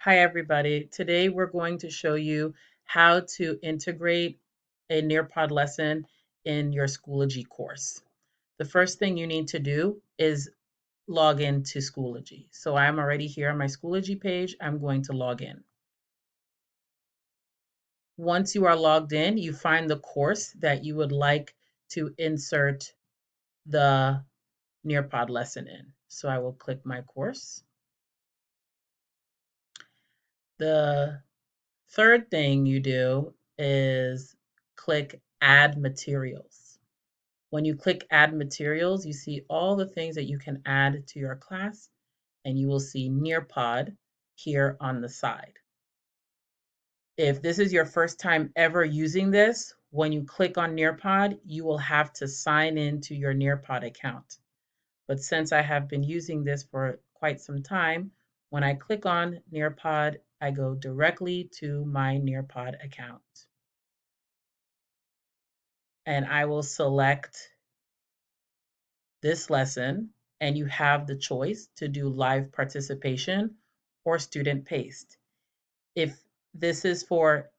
Hi, everybody. Today we're going to show you how to integrate a Nearpod lesson in your Schoology course. The first thing you need to do is log into Schoology. So I'm already here on my Schoology page. I'm going to log in. Once you are logged in, you find the course that you would like to insert the Nearpod lesson in. So I will click my course. The third thing you do is click Add Materials. When you click Add Materials, you see all the things that you can add to your class, and you will see Nearpod here on the side. If this is your first time ever using this, when you click on Nearpod, you will have to sign into your Nearpod account. But since I have been using this for quite some time, when I click on Nearpod, I go directly to my Nearpod account. And I will select this lesson, and you have the choice to do live participation or student paced. If this is for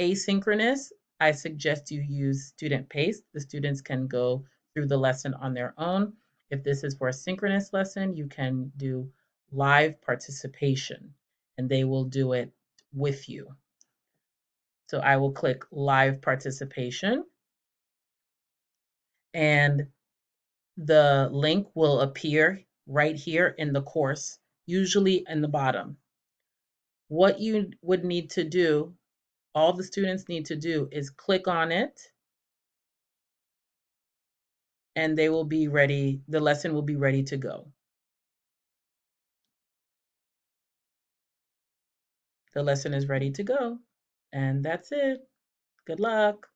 asynchronous, I suggest you use student paced. The students can go through the lesson on their own. If this is for a synchronous lesson, you can do live participation and they will do it with you. So I will click live participation and the link will appear right here in the course, usually in the bottom. What you would need to do, all the students need to do is click on it and they will be ready, the lesson will be ready to go. The lesson is ready to go. And that's it. Good luck.